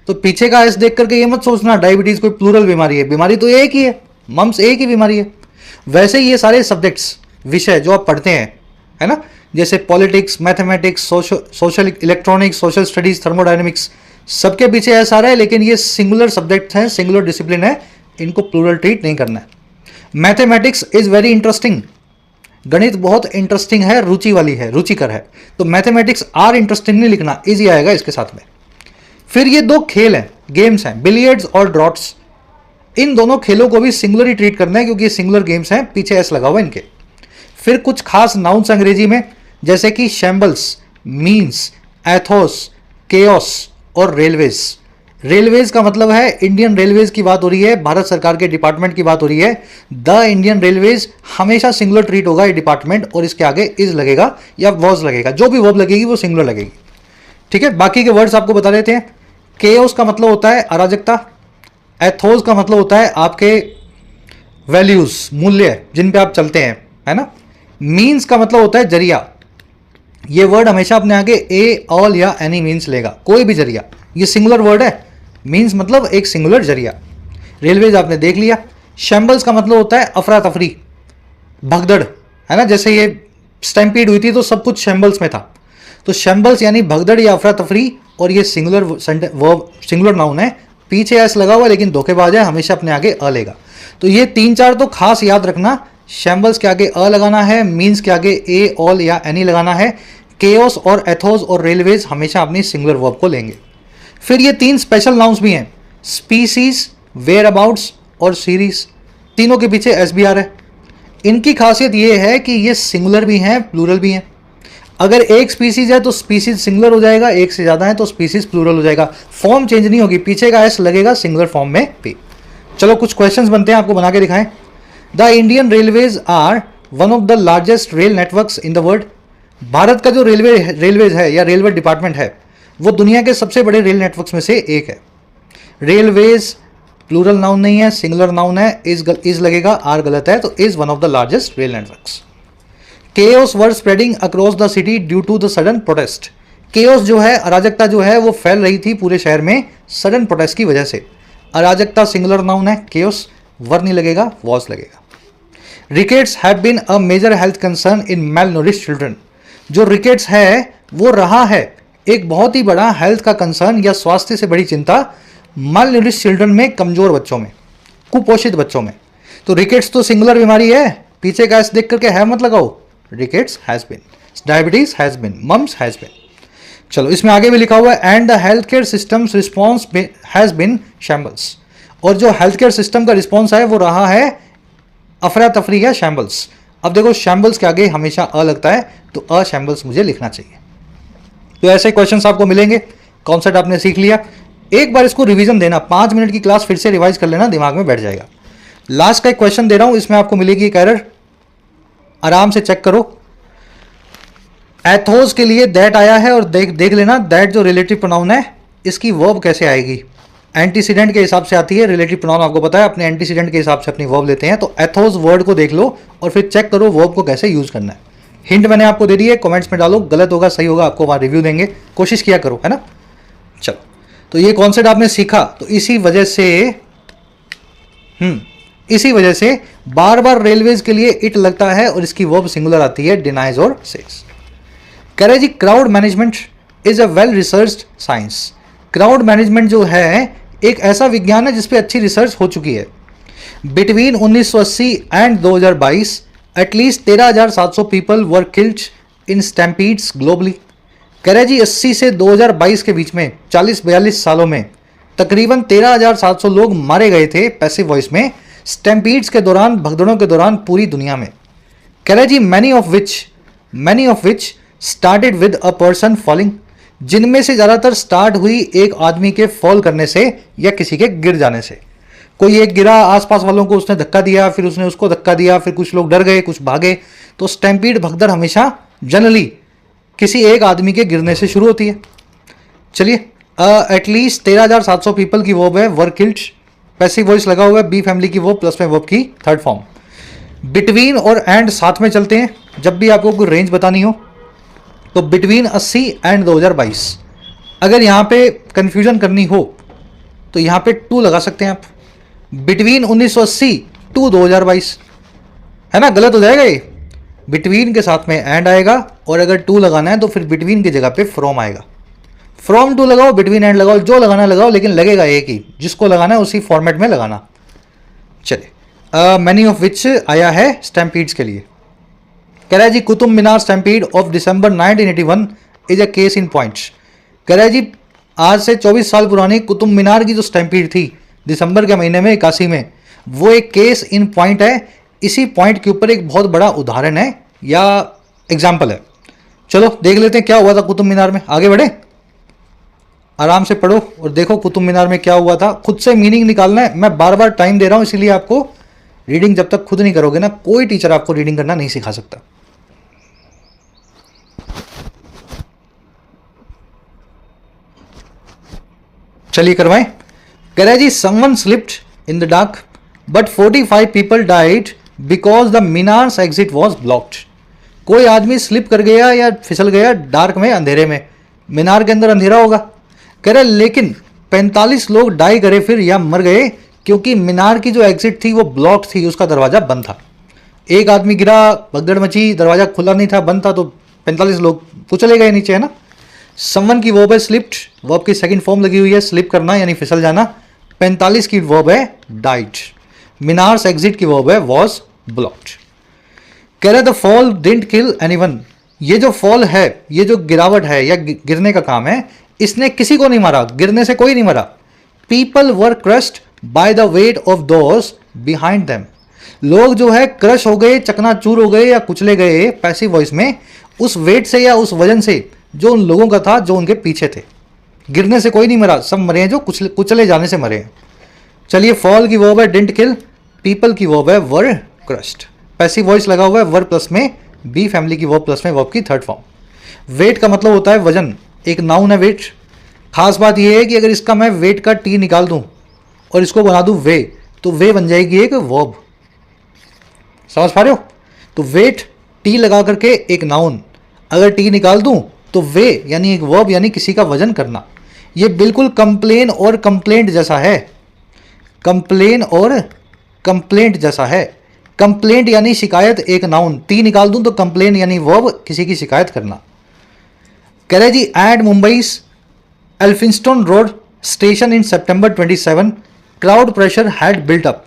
तो पीछे का एस देख करके ये मत सोचना डायबिटीज कोई प्लूरल बीमारी है, बीमारी तो एक ही है, मम्प्स एक ही बीमारी है। वैसे ही ये सारे सब्जेक्ट्स, विषय जो आप पढ़ते हैं, है ना, जैसे politics, mathematics, social electronics, social studies, thermodynamics, सबके पीछे एस आ रहा है, लेकिन ये सिंगुलर सब्जेक्ट हैं, सिंगुलर डिसिप्लिन है, इनको प्लूरल ट्रीट नहीं करना है। मैथमेटिक्स इज वेरी इंटरेस्टिंग, गणित बहुत इंटरेस्टिंग है, रुचि वाली है, रुचिकर है। तो मैथमेटिक्स आर इंटरेस्टिंग नहीं लिखना, इजी आएगा इसके साथ में। फिर ये 2 खेल हैं, गेम्स हैं, बिलियर्ड्स और ड्रॉट्स। इन दोनों खेलों को भी सिंगुलर ही ट्रीट करना है, क्योंकि ये सिंगुलर गेम्स हैं, पीछे एस लगा हुआ इनके। फिर कुछ खास नाउन्स अंग्रेजी में, जैसे कि शैम्बल्स, मीन्स, एथोस, केओस और रेलवेज। रेलवेज का मतलब है इंडियन रेलवेज की बात हो रही है, भारत सरकार के डिपार्टमेंट की बात हो रही है। द इंडियन रेलवेज हमेशा सिंगुलर ट्रीट होगा ये डिपार्टमेंट, और इसके आगे इज लगेगा या वॉज लगेगा, जो भी वर्ब लगेगी वो सिंगुलर लगेगी। ठीक है, बाकी के वर्ड्स आपको बता देते हैं। केओस का मतलब होता है अराजकता। एथोस का मतलब होता है आपके वैल्यूज, मूल्य जिन पे आप चलते हैं, है ना। मीन्स का मतलब होता है जरिया। ये वर्ड हमेशा अपने आगे ए, ऑल या एनी मीन्स लेगा, कोई भी जरिया। ये सिंगुलर वर्ड है, मीन्स मतलब एक सिंगुलर जरिया। रेलवेज आपने देख लिया। शैम्बल्स का मतलब होता है अफरा तफरी, भगदड़, है ना। जैसे ये स्टैम्पीड हुई थी तो सब कुछ शैम्बल्स में था, तो शैम्बल्स यानी भगदड़ या अफरा तफरी, और ये सिंगुलर वर्ब, सिंगुलर नाउन है, पीछे एस लगा हुआ लेकिन धोखेबाज है, हमेशा अपने आगे अ लेगा। तो ये 3-4 तो खास याद रखना, शैम्बल्स के आगे अ लगाना है, मीन्स के आगे ए, ऑल या एनी लगाना है। केओस और एथोस और रेलवेज हमेशा अपनी सिंगुलर वर्ब को लेंगे। फिर ये 3 स्पेशल नाउन्स भी हैं, स्पीसीज, वेयर अबाउट्स और सीरीज। तीनों के पीछे एस भी आ रहा है। इनकी खासियत ये है कि ये सिंगुलर भी हैं, प्लूरल भी हैं। अगर एक स्पीसीज है तो स्पीसीज सिंगुलर हो जाएगा, एक से ज़्यादा है तो स्पीसीज प्लूरल हो जाएगा। फॉर्म चेंज नहीं होगी, पीछे का एस लगेगा सिंगुलर फॉर्म में भी। चलो कुछ क्वेश्चंस बनते हैं, आपको बना के दिखाएं। The Indian railways are one of the largest rail networks in the world. Bharat का जो रेलवेज है या रेलवे डिपार्टमेंट है वो दुनिया के सबसे बड़े रेल नेटवर्क्स में से एक है। रेलवेज प्लूरल नाउन नहीं है, सिंगुलर नाउन है, इज लगेगा, आर गलत है, तो is one of the largest rail networks. Chaos were spreading across the city due to the sudden protest. Chaos जो है, अराजकता जो है वो फैल रही थी पूरे शहर में सडन प्रोटेस्ट की वजह से। अराजकता सिंगुलर नाउन है, केओस वर नहीं लगेगा, वॉस लगेगा। Rickets have been a major health concern in malnourished children. जो रिकेट्स है वो रहा है एक बहुत ही बड़ा हेल्थ का कंसर्न या स्वास्थ्य से बड़ी चिंता मेल नूरिश चिल्ड्रन में, कमजोर बच्चों में, कुपोषित बच्चों में। तो रिकेट्स तो सिंगुलर बीमारी है, पीछे का एस देख करके है मत लगाओ। Rickets has been, diabetes has been, mumps has been. चलो इसमें आगे भी लिखा हुआ है and the health care systems response has been shambles. और जो हेल्थ केयर सिस्टम का रिस्पॉन्स है वो रहा है अफरा तफरी या शैम्बल्स। अब देखो शैम्बल्स के आगे हमेशा अ लगता है, तो अ शैम्बल्स मुझे लिखना चाहिए। तो ऐसे क्वेश्चंस आपको मिलेंगे, कॉन्सेप्ट आपने सीख लिया। एक बार इसको रिवीजन देना, 5 मिनट की क्लास फिर से रिवाइज कर लेना, दिमाग में बैठ जाएगा। लास्ट का एक क्वेश्चन दे रहा हूं, इसमें आपको मिलेगी एक एरर, आराम से चेक करो। एथोस के लिए दैट आया है और देख लेना दैट जो रिलेटिव प्रोनाउन है इसकी वर्ब कैसे आएगी। एंटीसीडेंट के हिसाब से आती है, रिलेटिव प्रोनाउन आपको पता है, अपने एंटीसीडेंट के हिसाब से अपनी वर्ब लेते हैं। तो एथोस वर्ड को देख लो और फिर चेक करो वर्ब को कैसे यूज करना है। हिंट मैंने आपको दे दी है, कमेंट्स में डालो, गलत होगा सही होगा आपको वहां रिव्यू देंगे, कोशिश किया करो, है ना। चलो तो ये कॉन्सेप्ट आपने सीखा, तो इसी वजह से बार बार रेलवेज के लिए इट लगता है और इसकी वर्ब सिंगुलर आती है, डिनाइज और सेज। कह रहे जी crowd management is a well researched science. Crowd management जो है एक ऐसा विज्ञान है जिसपे अच्छी रिसर्च हो चुकी है। Between 1980 and 2022 at least 13,700 people were killed in stampedes globally. कह रहे जी 80 से 2022 के बीच में 40-42 सालों में तकरीबन 13,700 लोग मारे गए थे पैसिव वॉइस में, स्टैम्पीड्स के दौरान, भगदड़ों के दौरान पूरी दुनिया में। कह रहे जी many of which started with a person falling. जिनमें से ज़्यादातर स्टार्ट हुई एक आदमी के फॉल करने से या किसी के गिर जाने से। कोई एक गिरा, आसपास वालों को उसने धक्का दिया, फिर उसने उसको धक्का दिया, फिर कुछ लोग डर गए, कुछ भागे। तो स्टैम्पीड, भगदड़ हमेशा जनरली किसी एक आदमी के गिरने से शुरू होती है। चलिए एटलीस्ट 13,700 पीपल की वर्ब है वर किल्ड, पैसिव वॉइस लगा हुआ है, बी फैमिली की वर्ब प्लस में वर्ब की थर्ड फॉर्म। बिटवीन और एंड साथ में चलते हैं, जब भी आपको कोई रेंज बतानी हो तो बिटवीन 80 एंड 2022। अगर यहाँ पे कंफ्यूजन करनी हो तो यहाँ पे 2 लगा सकते हैं आप, बिटवीन 1980 टू 2022, है ना, गलत हो जाएगा ये। बिटवीन के साथ में एंड आएगा और अगर 2 लगाना है तो फिर बिटवीन की जगह पे फ्रॉम आएगा। फ्रॉम 2 लगाओ, बिटवीन एंड लगाओ, जो लगाना लगाओ, लेकिन लगेगा एक ही, जिसको लगाना है उसी फॉर्मेट में लगाना। चलिए मैनी ऑफ विच आया है स्टैम्पीड्स के लिए। कह रहा है जी Qutub Minar stampede of December 1981 is a case in points. कह रहा है जी आज से 24 साल पुरानी कुतुब मीनार की जो स्टैम्पीड थी दिसंबर के महीने में 81 में, वो एक केस इन पॉइंट है। इसी पॉइंट के ऊपर एक बहुत बड़ा उदाहरण है या एग्जाम्पल है। चलो देख लेते हैं क्या हुआ था कुतुब मीनार में। आगे बढ़े, आराम से पढ़ो और देखो कुतुब मीनार में क्या हुआ था, खुद से मीनिंग निकालना है। मैं बार बार टाइम दे रहा हूं इसीलिए आपको, रीडिंग जब तक खुद नहीं करोगे ना, कोई टीचर आपको रीडिंग करना नहीं सिखा सकता। चलिए करवाएं। कह रहा है जी someone slipped in the dark but 45 people died because the Minar's exit was blocked. कोई आदमी स्लिप कर गया या फिसल गया डार्क में, अंधेरे में, मीनार के अंदर अंधेरा होगा। कह रहा है लेकिन 45 लोग डाई करे फिर या मर गए क्योंकि मीनार की जो एग्जिट थी वो ब्लॉक थी, उसका दरवाजा बंद था। एक आदमी गिरा, भगदड़ मची, दरवाजा खुला नहीं था, बंद था, तो 45 लोग तो चले गए नीचे, है ना। समवन की वर्ब है स्लिप्ड, वर्ब की सेकंड फॉर्म लगी हुई है, स्लिप करना यानी फिसल जाना। 45 की वर्ब है डाइड। मीनार्स एग्जिट की वर्ब है वॉज ब्लॉक्ड। कह रहे the fall didn't kill anyone. ये जो फॉल है, ये जो गिरावट है या गिरने का काम है, इसने किसी को नहीं मारा, गिरने से कोई नहीं मरा। People were crossed by the weight of those behind them. लोग जो है क्रश हो गए, चकनाचूर हो गए या कुचले गए पैसिव वॉइस में उस वेट से या उस वजन से जो उन लोगों का था जो उनके पीछे थे। गिरने से कोई नहीं मरा, सब मरे हैं जो कुचले जाने से मरे हैं। चलिए, फॉल की वर्ब है डिडंट किल, पीपल की वर्ब है वर क्रश्ड, पैसिव वॉइस लगा हुआ है वर प्लस में, बी फैमिली की वर्ब प्लस में वर्ब की थर्ड फॉर्म। वेट का मतलब होता है वजन, एक नाउन है वेट। खास बात यह है कि अगर इसका मैं वेट का टी निकाल दूं और इसको बना दूं वे, तो वे बन जाएगी एक वर्ब। समझ पा रहे हो? तो वेट टी लगा करके एक नाउन, अगर टी निकाल दूं तो वे यानी एक वर्ब यानी किसी का वजन करना। ये बिल्कुल कंप्लेन और कंप्लेंट जैसा है, कंप्लेन और कंप्लेंट जैसा है। कंप्लेंट यानी शिकायत एक नाउन, टी निकाल दूं तो कंप्लेन यानी वर्ब किसी की शिकायत करना। कह रहे जी eight मुंबई's Elphinstone Road station in September 27, crowd pressure had built up,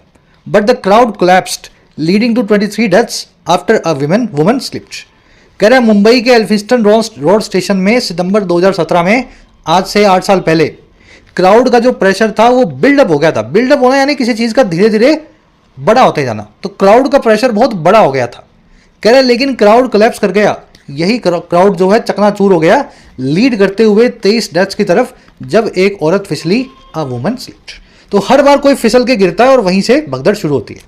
but the crowd collapsed, leading to 23 deaths after a woman slipped. कह रहे मुंबई के एल्फिंस्टन रोड स्टेशन में सितंबर 2017 में, आज से 8 साल पहले, क्राउड का जो प्रेशर था वो बिल्डअप हो गया था। बिल्डअप होना यानी किसी चीज़ का धीरे धीरे बड़ा होते जाना, तो क्राउड का प्रेशर बहुत बड़ा हो गया था। कह रहे लेकिन क्राउड कोलैप्स कर गया, यही क्राउड जो है चकनाचूर हो गया, लीड करते हुए 23 डेथ्स की तरफ जब एक औरत फिसली, अ वुमन स्लिप्ड। तो हर बार कोई फिसल के गिरता है और वहीं से भगदड़ शुरू होती है।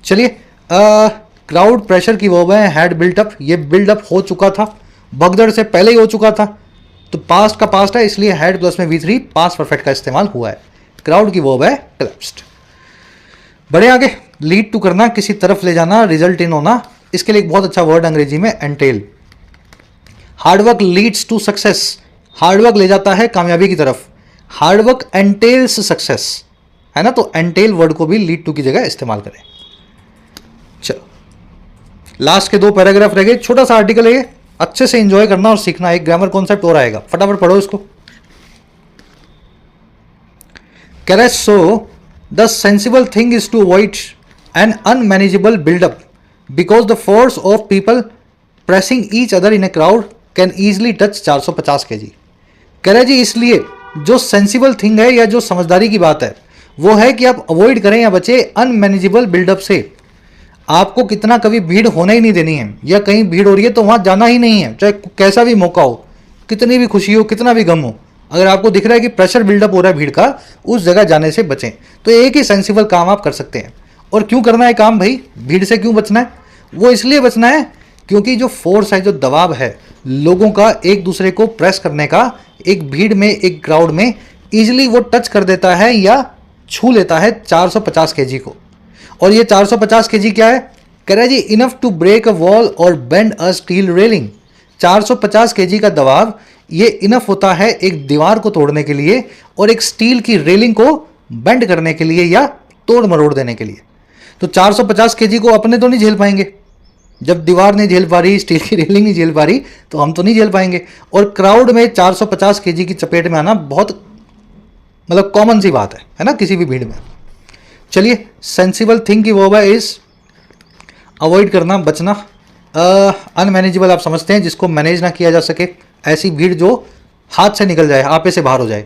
चलिए, क्राउड प्रेशर की वर्ब है हैड बिल्ट अप, ये बिल्डअप हो चुका था, भगदड़ से पहले ही हो चुका था, तो पास्ट का पास्ट है इसलिए हैड प्लस में V3 पास्ट परफेक्ट का इस्तेमाल हुआ है। क्राउड की वर्ब है कोलैप्स्ड। बड़े आगे, लीड टू करना, किसी तरफ ले जाना, रिजल्ट इन होना, इसके लिए एक बहुत अच्छा वर्ड अंग्रेजी में entail. Hard work leads to success, hard work ले जाता है कामयाबी की तरफ, हार्डवर्क एंटेल्स सक्सेस, है ना? तो एंटेल वर्ड को भी लीड टू की जगह इस्तेमाल करें। चलो, लास्ट के 2 पैराग्राफ रह गए, छोटा सा आर्टिकल है, अच्छे से एंजॉय करना और सीखना। एक ग्रामर कॉन्सेप्ट और आएगा, फटाफट पढ़ो इसको। कह रहा है so the sensible thing is to avoid an unmanageable buildup because the force of people pressing each other in a crowd can easily touch 450 kg। कह रहे जी इसलिए जो सेंसिबल थिंग है या जो समझदारी की बात है वो है कि आप अवॉइड करें या बचे अनमैनेजेबल बिल्डअप से। आपको कितना कभी भीड़ होने ही नहीं देनी है, या कहीं भीड़ हो रही है तो वहाँ जाना ही नहीं है, चाहे कैसा भी मौका हो, कितनी भी खुशी हो, कितना भी गम हो। अगर आपको दिख रहा है कि प्रेशर बिल्डअप हो रहा है भीड़ का, उस जगह जाने से बचें। तो एक ही सेंसिबल काम आप कर सकते हैं। और क्यों करना है काम भाई, भीड़ से क्यों बचना है? वो इसलिए बचना है क्योंकि जो फोर्स है, जो दबाव है लोगों का एक दूसरे को प्रेस करने का, एक भीड़ में, एक क्राउड में ईजिली वो टच कर देता है या छू लेता है 450 kg को। और ये 450 kg क्या है? कह रहा है जी enough to break a wall or bend a steel railing. 450 kg का दबाव ये इनफ होता है एक दीवार को तोड़ने के लिए और एक स्टील की रेलिंग को बेंड करने के लिए या तोड़ मरोड़ देने के लिए। तो 450 kg को अपने तो नहीं झेल पाएंगे, जब दीवार नहीं झेल पा रही, स्टील की रेलिंग नहीं झेल पा रही, तो हम तो नहीं झेल पाएंगे। और क्राउड में 450 kg की चपेट में आना बहुत मतलब कॉमन सी बात है ना, किसी भी भीड़ में। चलिए, सेंसिबल थिंग की वर्ब है इज, अवॉइड करना, बचना। अनमैनेजेबल आप समझते हैं, जिसको मैनेज ना किया जा सके, ऐसी भीड़ जो हाथ से निकल जाए, आपे से बाहर हो जाए।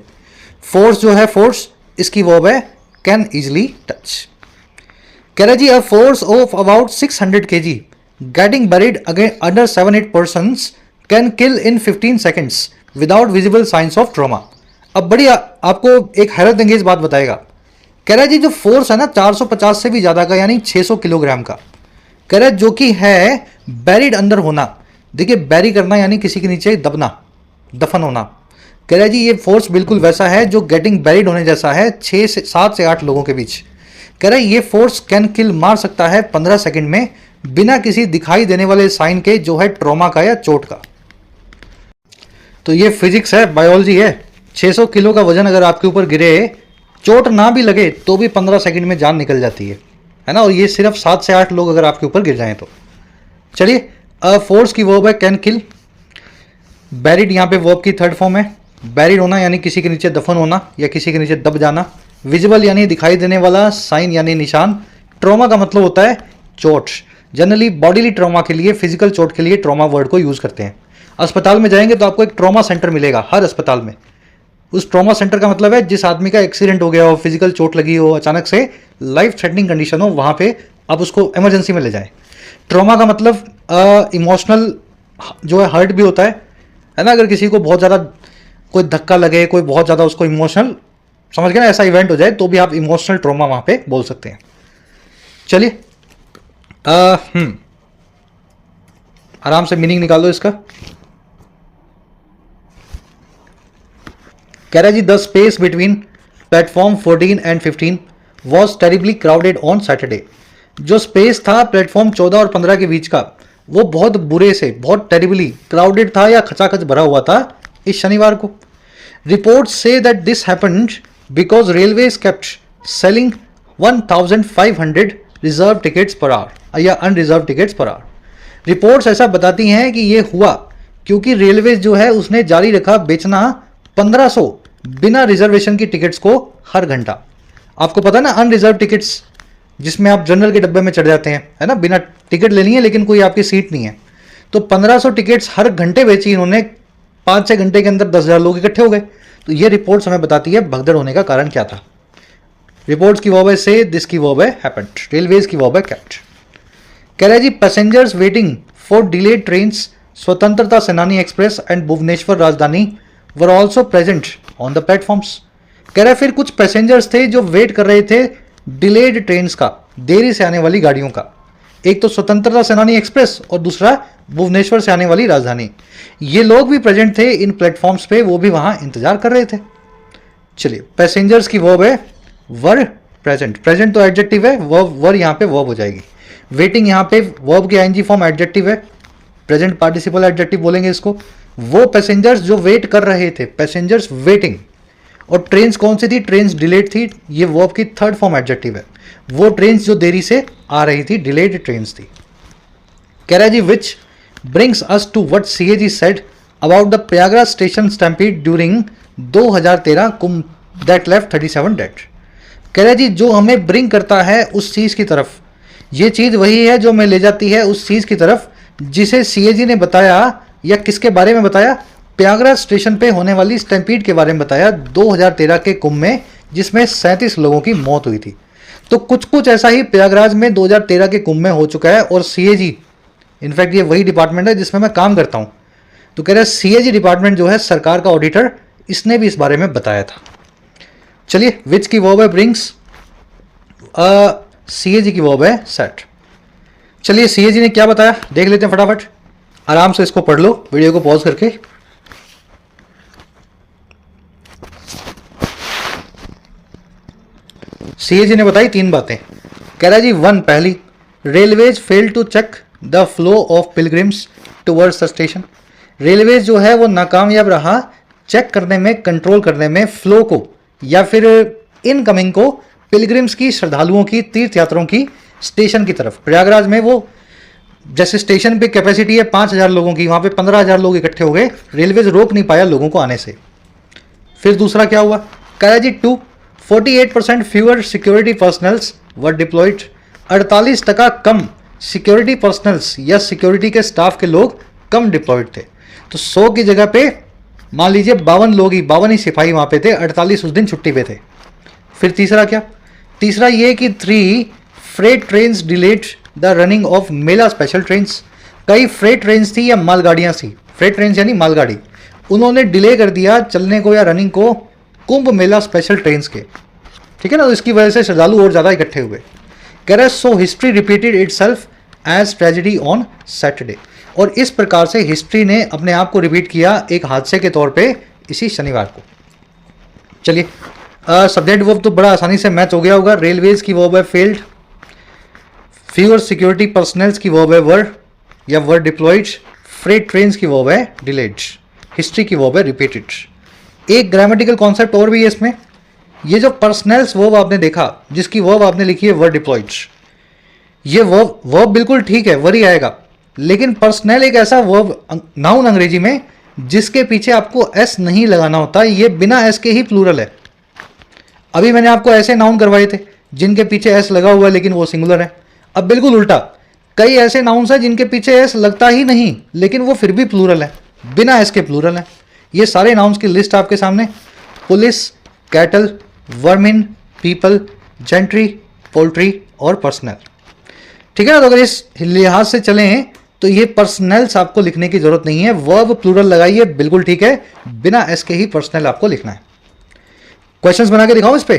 फोर्स जो है, फोर्स इसकी वर्ब है कैन इजिली टच। कह रहा जी a force of about 600 kg getting buried under 7-8 persons can kill in 15 seconds without visible signs of trauma। अब बड़ी आपको एक हैरत अंगेज बात बताएगा। कह रहा है जी जो फोर्स है ना 450 से भी ज़्यादा का, यानी 600 किलोग्राम का, कह रहा है जो कि है बैरिड अंदर होना। देखिए, बैरी करना यानी किसी के नीचे दबना, दफन होना। कह रहा है जी ये फोर्स बिल्कुल वैसा है जो गेटिंग बैरिड होने जैसा है 7 से 8 लोगों के बीच। कह रहा है ये फोर्स कैन किल, मार सकता है 15 सेकंड में बिना किसी दिखाई देने वाले साइन के, जो है ट्रॉमा का या चोट का। तो ये फिजिक्स है, बायोलॉजी है। 600 किलो का वजन अगर आपके ऊपर गिरे, चोट ना भी लगे तो भी 15 सेकंड में जान निकल जाती है ना। और ये सिर्फ 7 से 8 लोग अगर आपके ऊपर गिर जाएं तो। चलिए, फोर्स की वर्ब है कैन किल। बैरिड यहाँ पे वर्ब की थर्ड फॉर्म है। बैरिड होना यानी किसी के नीचे दफन होना या किसी के नीचे दब जाना। विजिबल यानी दिखाई देने वाला, साइन यानी निशान। ट्रॉमा का मतलब होता है चोट। जनरली बॉडीली ट्रॉमा के लिए, फिजिकल चोट के लिए ट्रॉमा वर्ड को यूज़ करते हैं। अस्पताल में जाएंगे तो आपको एक ट्रॉमा सेंटर मिलेगा हर अस्पताल में। उस ट्रॉमा सेंटर का मतलब है जिस आदमी का एक्सीडेंट हो गया हो, फिजिकल चोट लगी हो, अचानक से लाइफ थ्रेटनिंग कंडीशन हो, वहाँ पे आप उसको इमरजेंसी में ले जाएं। ट्रॉमा का मतलब इमोशनल जो है हर्ट भी होता है ना। अगर किसी को बहुत ज़्यादा कोई धक्का लगे, कोई बहुत ज़्यादा उसको इमोशनल, समझ गए ना, ऐसा इवेंट हो जाए तो भी आप इमोशनल ट्रॉमा वहाँ पे बोल सकते हैं। चलिए आराम से मीनिंग निकाल लो इसका। कह रहा है जी the space between platform 14 and 15 was terribly crowded on Saturday. जो स्पेस था प्लेटफॉर्म 14 और 15 के बीच का, वो बहुत बुरे से, बहुत टेरिबली क्राउडेड था या खचाखच भरा हुआ था इस शनिवार को। रिपोर्ट्स से that this happened because railways kept selling 1500 reserve tickets per hour या unreserve tickets per hour. Reports ऐसा बताती हैं कि ये हुआ क्योंकि रेलवे जो है उसने जारी रखा बेचना 1500 बिना रिजर्वेशन की टिकट्स को हर घंटा। आपको पता है ना, अनरिजर्व टिकट्स जिसमें आप जनरल के डब्बे में चढ़ जाते हैं, है ना, बिना टिकट लेनी है लेकिन कोई आपकी सीट नहीं है। तो 1500 टिकट्स हर घंटे बेची इन्होंने। 5-6 घंटे के अंदर 10,000 लोग इकट्ठे हो गए। तो ये रिपोर्ट्स हमें बताती है भगदड़ होने का कारण क्या था। रिपोर्ट्स की वर्ब है से, दिस की वर्ब है हैपेंड, रेलवेज की वर्ब है केप्ट। कह रहा है जी passengers waiting for delayed trains Swatantrata Senani Express and Bhubaneswar Rajdhani were also present on the platforms. कह रहा है फिर कुछ पैसेंजर्स थे जो वेट कर रहे थे डिलेड ट्रेन्स का, देरी से आने वाली गाड़ियों का। एक तो स्वतंत्रता सेनानी एक्सप्रेस और दूसरा भुवनेश्वर से आने वाली राजधानी। ये लोग भी प्रेजेंट थे इन प्लेटफॉर्म्स पे, वो भी वहां इंतजार कर रहे थे। चलिए पैसेंजर्स की वर्ब है वर प्रेजेंट। प्रेजेंट तो एडजेक्टिव है, वर्ब वर यहाँ पे वर्ब हो जाएगी। वेटिंग यहाँ पे वर्ब की आईएनजी फॉर्म एडजेक्टिव है, प्रेजेंट पार्टिसिपल एडजेक्टिव बोलेंगे इसको। वो पैसेंजर्स जो वेट कर रहे थे, पैसेंजर्स वेटिंग। और ट्रेन्स कौन सी थी? ट्रेन्स डिलेड थी, ये वर्ब की थर्ड फॉर्म एडजेक्टिव है। वो ट्रेन्स जो देरी से आ रही थी, डिलेड ट्रेन्स थी। कह रहा है जी which brings us to what CAG said about the Prayagraj station stampede during 2013 Kumbh that left 37 dead. कह रहा है जी जो हमें ब्रिंग करता है उस चीज की तरफ, ये चीज वही है जो हमें ले जाती है उस चीज की तरफ जिसे सीएजी ने बताया, या किसके बारे में बताया? प्रयागराज स्टेशन पे होने वाली स्टैम्पीड के बारे में बताया 2013 के कुंभ में, जिसमें 37 लोगों की मौत हुई थी। तो कुछ कुछ ऐसा ही प्रयागराज में 2013 के कुंभ में हो चुका है। और सीएजी, इनफैक्ट ये वही डिपार्टमेंट है जिसमें मैं काम करता हूँ। तो कह रहे हैं सीएजी डिपार्टमेंट जो है सरकार का ऑडिटर, इसने भी इस बारे में बताया था। चलिए विच की वर्ब है ब्रिंग्स, सीएजी की वर्ब है सेट। चलिए सीएजी ने क्या बताया देख लेते हैं फटाफट, आराम से इसको पढ़ लो वीडियो को पॉज करके। सीएजी ने बताई 3 बातें। कह रहा है जी 1, पहली, railways fail to check the flow of pilgrims towards the station. Railways जो है वो नाकामयाब रहा चेक करने में, कंट्रोल करने में फ्लो को, या फिर इनकमिंग को, पिलग्रिम्स की, श्रद्धालुओं की, तीर्थ यात्रियों की स्टेशन की तरफ। प्रयागराज में वो जैसे स्टेशन पे कैपेसिटी है 5,000 लोगों की, वहां पे 15,000 लोग इकट्ठे हो गए, रेलवेज रोक नहीं पाया लोगों को आने से। फिर दूसरा क्या हुआ? कह रहा है जी 2, 48% फ्यूअर सिक्योरिटी पर्सनल्स वर डिप्लॉयड। 48% कम सिक्योरिटी पर्सनल्स या सिक्योरिटी के स्टाफ के लोग कम डिप्लॉयड थे। तो 100 की जगह पे मान लीजिए 52 लोग ही, 52 ही सिपाही वहां पे थे, 48 उस दिन छुट्टी पे थे। फिर तीसरा क्या? तीसरा ये कि 3 freight trains delayed the running of Mela special trains. कई फ्रेट ट्रेन्स थी या मालगाड़ियां थी, फ्रेट ट्रेन्स यानी मालगाड़ी, उन्होंने डिले कर दिया चलने को या रनिंग को कुंभ मेला स्पेशल ट्रेन्स के, ठीक है ना। तो इसकी वजह से श्रद्धालु और ज्यादा इकट्ठे हुए। कह रहा है so history repeated itself as tragedy on Saturday. और इस प्रकार से हिस्ट्री ने अपने आप को रिपीट किया एक हादसे के तौर पे इसी शनिवार को। चलिए सब्जेक्ट वर्ब तो बड़ा आसानी से मैच हो गया होगा। रेलवेज की वर्ब है फेल्ड, फ्यूअर सिक्योरिटी पर्सनल्स की वर्ब है वर या वर डिप्लॉयड, फ्रेट ट्रेन्स की वर्ब है डिलेड, हिस्ट्री की वर्ब है रिपीटेड। एक ग्रामेटिकल कॉन्सेप्ट और भी है इसमें। ये जो पर्सनल्स वर्ब आपने देखा, जिसकी वर्ब आपने लिखी है वर डिप्लॉयड, ये वर्ब बिल्कुल ठीक है, वर ही आएगा, लेकिन पर्सनल एक ऐसा वर्ब, नाउन अंग्रेजी में, जिसके पीछे आपको एस नहीं लगाना होता। ये बिना एस के ही प्लूरल है। अभी मैंने आपको ऐसे नाउन करवाए थे जिनके पीछे एस लगा हुआ है लेकिन वो सिंगुलर है। अब बिल्कुल उल्टा, कई ऐसे नाउन्स हैं जिनके पीछे एस लगता ही नहीं लेकिन वो फिर भी प्लूरल है, बिना एस के प्लूरल है। ये सारे नाउन्स की लिस्ट आपके सामने, police, cattle, vermin, people, gentry, poultry और पर्सनल। ठीक है ना। तो अगर इस लिहाज से चलें तो ये पर्सनल्स आपको लिखने की जरूरत नहीं है, वर्ब प्लूरल लगाइए, बिल्कुल ठीक है, बिना एस के ही पर्सनल आपको लिखना है। क्वेश्चंस बना के दिखाओ इस पे।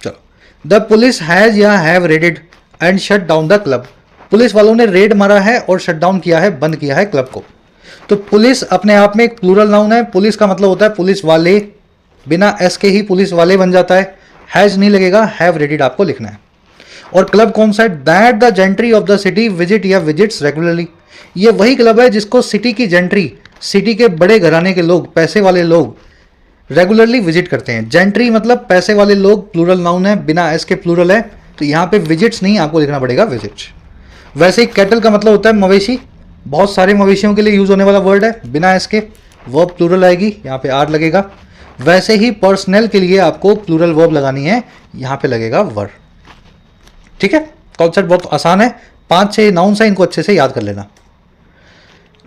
चलो, द पुलिस हैज या have raided and shut down the club. Police वालों ने रेड मारा है और शट डाउन किया है, बंद किया है क्लब को। तो पुलिस अपने आप में एक प्लूरल नाउन है, पुलिस का मतलब होता है पुलिस वाले, बिना एस के ही पुलिस वाले बन जाता है, हैज नहीं लगेगा, हैव रेडेड आपको लिखना है। और क्लब कौन सा है? That the gentry of the city visit या विजिट्स रेगुलरली। ये वही क्लब है जिसको सिटी की जेंट्री, सिटी के बड़े घराने के लोग, पैसे वाले लोग रेगुलरली विजिट करते हैं। जेंट्री मतलब पैसे वाले लोग, प्लूरल नाउन है, बिना एस के प्लूरल है, तो यहाँ पे विजिट्स नहीं, आपको लिखना पड़ेगा विजिट्स। वैसे ही कैटल का मतलब होता है मवेशी, बहुत सारे मवेशियों के लिए यूज होने वाला वर्ड है, बिना एस के, वर्ब प्लूरल आएगी, यहाँ पे आर लगेगा। वैसे ही पर्सनल के लिए आपको प्लूरल वर्ब लगानी है, यहाँ पे लगेगा वर। ठीक है, कॉन्सेप्ट बहुत आसान है, 5-6 नाउन्स हैं, इनको अच्छे से याद कर लेना।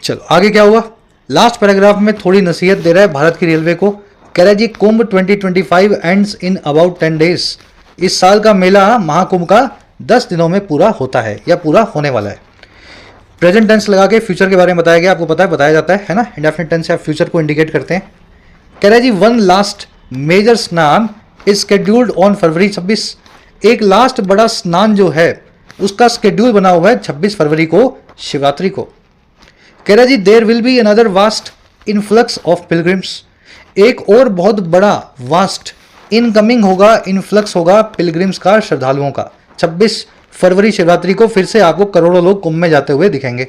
चलो आगे क्या हुआ, लास्ट पैराग्राफ में थोड़ी नसीहत दे रहा है भारत की रेलवे को। कह रहा है जी कुंभ 2025 एंड्स इन अबाउट 10 डेज। इस साल का मेला महाकुंभ का 10 दिनों में पूरा होता है या पूरा होने वाला है। प्रेजेंट टेंस लगा के फ्यूचर के बारे में बताया गया, आपको पता है, बताया जाता है ना, इंडेफिनिट टेंस से आप फ्यूचर को इंडिकेट करते हैं। कह रहा है जी वन लास्ट मेजर स्नान इज स्केड्यूल्ड ऑन फरवरी 26। एक लास्ट बड़ा स्नान जो है उसका स्केड्यूल बना हुआ है 26 फरवरी को, शिवरात्रि को। कह रहा है जी there will be another vast influx of pilgrims. एक और बहुत बड़ा वास्ट इनकमिंग होगा, इनफ्लक्स होगा पिलग्रिम्स का, श्रद्धालुओं का। 26 फरवरी शिवरात्रि को फिर से आपको करोड़ों लोग कुंभ में जाते हुए दिखेंगे।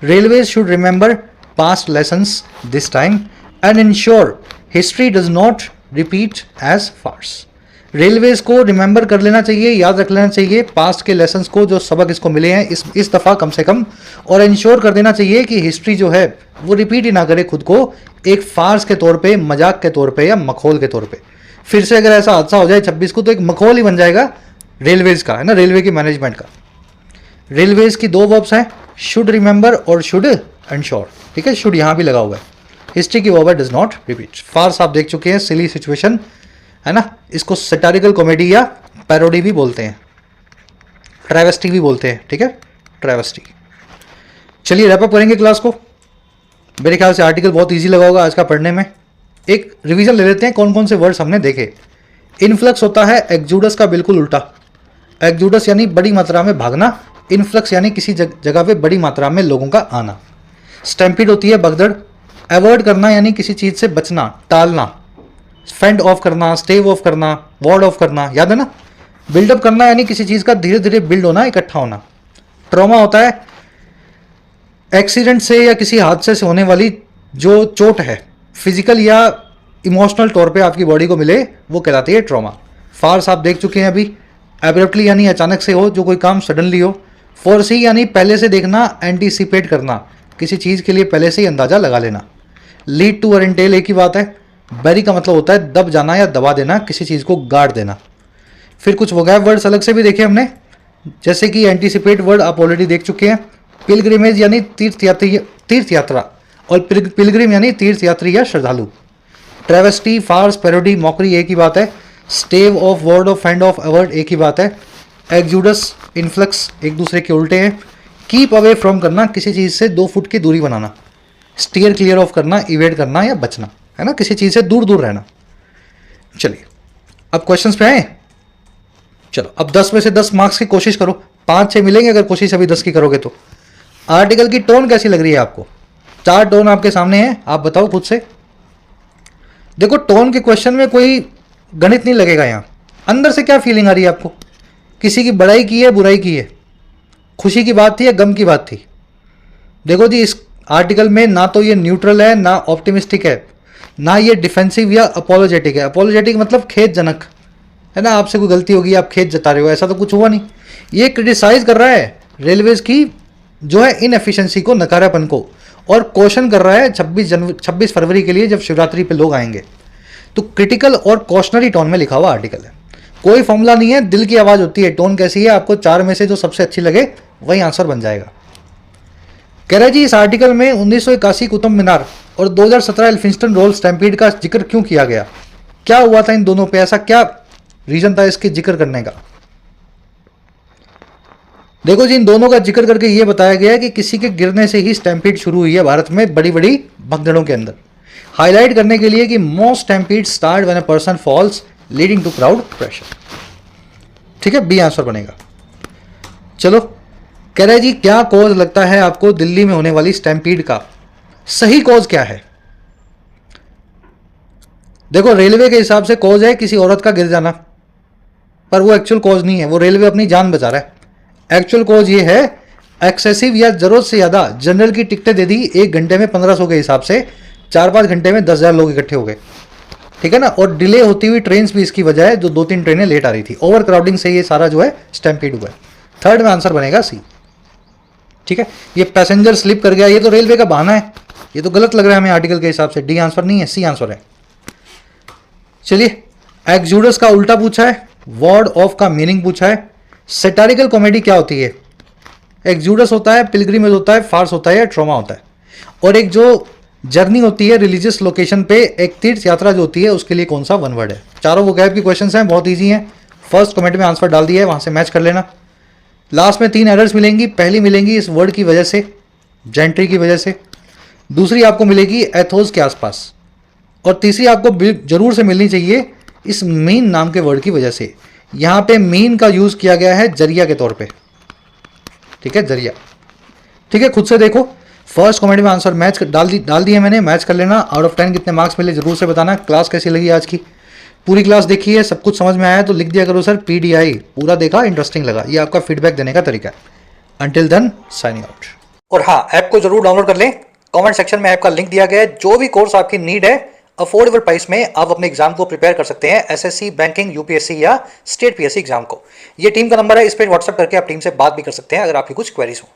Railway should remember past lessons this time and ensure history does not repeat as farce. Railways को रिमेंबर कर लेना चाहिए, याद रख लेना चाहिए पास्ट के लेसन्स को, जो सबक इसको मिले हैं इस दफ़ा कम से कम, और इंश्योर कर देना चाहिए कि हिस्ट्री जो है वो रिपीट ही ना करे खुद को एक फार्स के तौर पे, मजाक के तौर पे या मखौल के तौर पे। फिर से अगर ऐसा हादसा हो जाए 26 को तो एक मखौल ही बन जाएगा रेलवेज का, है ना, रेलवे की मैनेजमेंट का। रेलवेज की 2 वर्ब्स हैं, शुड रिमेंबर और शुड इंश्योर। ठीक है, शुड यहाँ भी लगा हुआ है। हिस्ट्री की वर्ब है डज नॉट रिपीट। फार्स आप देख चुके हैं, सिली सिचुएशन, है ना, इसको सैटारिकल कॉमेडी या पैरोडी भी बोलते हैं, ट्रैवेस्टी भी बोलते हैं। ठीक है, ट्रैवेस्टी। चलिए रैप अप करेंगे क्लास को। मेरे ख्याल से आर्टिकल बहुत इजी लगा होगा आज का पढ़ने में। एक रिवीजन ले लेते हैं कौन कौन से वर्ड्स हमने देखे। इनफ्लक्स होता है एक्जूडस का बिल्कुल उल्टा। एक्जूडस यानी बड़ी मात्रा में भागना, इनफ्लक्स यानी किसी जगह पे बड़ी मात्रा में लोगों का आना। स्टैम्पीड होती है भगदड़। अवॉइड करना यानी किसी चीज़ से बचना, टालना। फेंड ऑफ करना, स्टेव ऑफ करना, वार्ड ऑफ करना, याद है ना। बिल्डअप करना यानी किसी चीज़ का धीरे धीरे बिल्ड होना, इकट्ठा होना। ट्रॉमा होता है एक्सीडेंट से या किसी हादसे से होने वाली जो चोट है, फिजिकल या इमोशनल तौर पे आपकी बॉडी को मिले, वो कहलाती है ट्रॉमा। फार्स आप देख चुके हैं अभी। एब्रप्टली यानी अचानक से हो, जो कोई काम सडनली हो। फोरसी यानी पहले से देखना, एंटीसिपेट करना, किसी चीज़ के लिए पहले से ही अंदाजा लगा लेना। लीड टू और इंटेल एक ही बात है। बैरी का मतलब होता है दब जाना या दबा देना, किसी चीज़ को गाड़ देना। फिर कुछ वोकैब वर्ड्स अलग से भी देखे हमने, जैसे कि एंटीसिपेट वर्ड आप ऑलरेडी देख चुके हैं। पिलग्रिमेज यानी तीर्थ यात्रा, और पिलग्रिम यानी तीर्थ यात्री या श्रद्धालु। ट्रेवेस्टी, फार्स, पैरोडी, मॉकरी एक ही बात है। स्टेव of, word of, fend of, award एक ही बात है। एक्जूडस, इनफ्लक्स एक दूसरे के उल्टे हैं। कीप अवे फ्रॉम करना, किसी चीज़ से 2 फुट की दूरी बनाना। स्टीयर, क्लियर ऑफ करना, इवेड करना या बचना, है ना, किसी चीज़ से दूर दूर रहना। चलिए अब क्वेश्चंस पे आए। चलो अब 10 में से 10 मार्क्स की कोशिश करो, 5-6 मिलेंगे अगर कोशिश अभी 10 की करोगे तो। आर्टिकल की टोन कैसी लग रही है आपको? 4 टोन आपके सामने हैं, आप बताओ खुद से। देखो टोन के क्वेश्चन में कोई गणित नहीं लगेगा, यहाँ अंदर से क्या फीलिंग आ रही है आपको? किसी की बड़ाई की है, बुराई की है, खुशी की बात थी या गम की बात थी? देखो जी, इस आर्टिकल में ना तो ये न्यूट्रल है, ना ऑप्टिमिस्टिक है, ना ये डिफेंसिव या अपोलोजेटिक है। अपोलोजेटिक मतलब खेदजनक, है ना, आपसे कोई गलती होगी आप खेद जता रहे हो, ऐसा तो कुछ हुआ नहीं। ये क्रिटिसाइज कर रहा है रेलवेज की जो है इनएफिशिएंसी को, नकारापन को, और क्वेश्चन कर रहा है 26 फरवरी के लिए जब शिवरात्रि पे लोग आएंगे। तो क्रिटिकल और कॉशनरी टोन में लिखा हुआ आर्टिकल है। कोई फॉर्मूला नहीं है, दिल की आवाज़ होती है। टोन कैसी है, आपको 4 में से जो सबसे अच्छी लगे वही आंसर बन जाएगा। कह रहा है जी इस आर्टिकल में 1981 कुतुब मीनार और 2017 एल्फिंस्टन रोड स्टैम्पीड का जिक्र क्यों किया गया? क्या हुआ था इन दोनों पे, ऐसा क्या रीजन था इसके जिक्र करने का? देखो जी, इन दोनों का जिक्र करके ये बताया गया है कि किसी के गिरने से ही स्टैम्पीड शुरू हुई है भारत में बड़ी बड़ी भगदड़ों के अंदर, हाईलाइट करने के लिए कि most stampede start when a person falls leading to crowd pressure. ठीक है, बी आंसर बनेगा। चलो, कह रहा है जी क्या कॉज लगता है आपको दिल्ली में होने वाली स्टैम्पीड का? सही कॉज क्या है? देखो, रेलवे के हिसाब से कॉज है किसी औरत का गिर जाना, पर वो एक्चुअल कॉज नहीं है, वो रेलवे अपनी जान बचा रहा है। एक्चुअल कॉज ये है एक्सेसिव या जरूरत से ज्यादा जनरल की टिकटें दे दी 1 घंटे में 1500 के हिसाब से, 4-5 घंटे में 10,000 लोग इकट्ठे हो गए। ठीक है ना, और डिले होती हुई ट्रेन भी इसकी वजह है, जो 2-3 ट्रेनें लेट आ रही थी। ओवर क्राउडिंग से ये सारा जो है स्टैम्पीड हुआ है। थर्ड में आंसर बनेगा सी। ठीक है, ये पैसेंजर स्लिप कर गया, ये तो रेलवे का बहाना है, ये तो गलत लग रहा है हमें आर्टिकल के हिसाब से। डी आंसर नहीं है, सी आंसर है। चलिए, एक्सोडस का उल्टा पूछा है, वर्ड ऑफ का मीनिंग पूछा है। सेटारिकल कॉमेडी क्या होती है? एक्सोडस होता है, पिलग्रिमेज होता है, फार्स होता है या ट्रॉमा होता है। और एक जो जर्नी होती है रिलीजियस लोकेशन पे, एक तीर्थ यात्रा जो होती है, उसके लिए कौन सा वन वर्ड है? चारों वोकैब की क्वेश्चंस हैं, बहुत इजी हैं। फर्स्ट कमेंट में आंसर डाल दिया है, वहां से मैच कर लेना। लास्ट में 3 एरर्स मिलेंगी। पहली मिलेंगी इस वर्ड की वजह से, जेंट्री की वजह से। दूसरी आपको मिलेगी एथोस के आसपास, और तीसरी आपको जरूर से मिलनी चाहिए इस मीन नाम के वर्ड की वजह से। यहां पे मीन का यूज किया गया है जरिया के तौर पे। ठीक है, जरिया। ठीक है, खुद से देखो। फर्स्ट कमेंट में आंसर मैच डाल दिए मैंने, मैच कर लेना। आउट ऑफ 10 कितने मार्क्स मिले जरूर से बताना। क्लास कैसी लगी आज की? पूरी क्लास देखी है, सब कुछ समझ में आया तो लिख दिया करो सर PDI, पूरा देखा, इंटरेस्टिंग लगा। ये आपका फीडबैक देने का तरीका है। Until then, signing out. और हाँ, ऐप को जरूर डाउनलोड कर लें। कमेंट सेक्शन में ऐप का लिंक दिया गया है। जो भी कोर्स आपकी नीड है, अफोर्डेबल प्राइस में आप अपने एग्जाम को प्रिपेयर कर सकते हैं, SSC, बैंकिंग, UPSC या स्टेट PSC एग्जाम को। ये टीम का नंबर है, इस पर व्हाट्सएप करके आप टीम से बात भी कर सकते हैं अगर आपकी कुछ क्वेरीज हो।